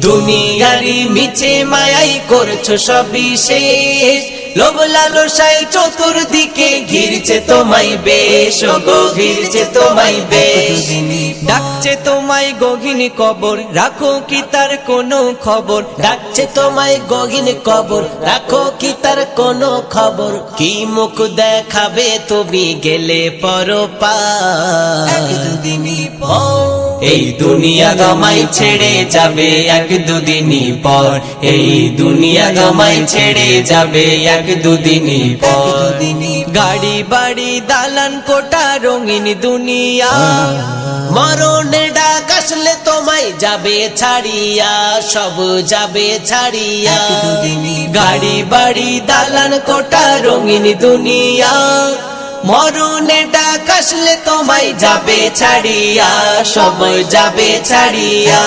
দুনিয়ারি মিছে মায়াই করছো সবই শেষ, লোভ লালসায় চতুর্দিকে ঘিরছে তোমায় বেশ, গো ঘিরছে তোমায় বেশ। ডাকছে তোমায় গহীন কবর, রাখো কি তার কোনো খবর? ডাকছে তোমায় গহীন কবর, রাখো কি তার কোনো খবর? কি মুখ দেখাবে তুমি গেলে পরপার? এক দুদিনই পর এই দুনিয়া তোমায় ছেড়ে যাবে, এক দুদিনই পর এই দুনিয়া তোমায় ছেড়ে যাবে, এক দুদিনই পর। গাড়ি বাড়ি দালান কোঠা রঙিন দুনিয়া, মরণের ডাক আসলে তোমায় যাবে ছাড়িয়া, সব যাবে ছাড়িয়া। গাড়ি বাড়ি দালান কোঠা রঙিন দুনিয়া, মরণের ডাক আসলে তোমায় যাবে ছাড়িয়া, সব যাবে ছাড়িয়া।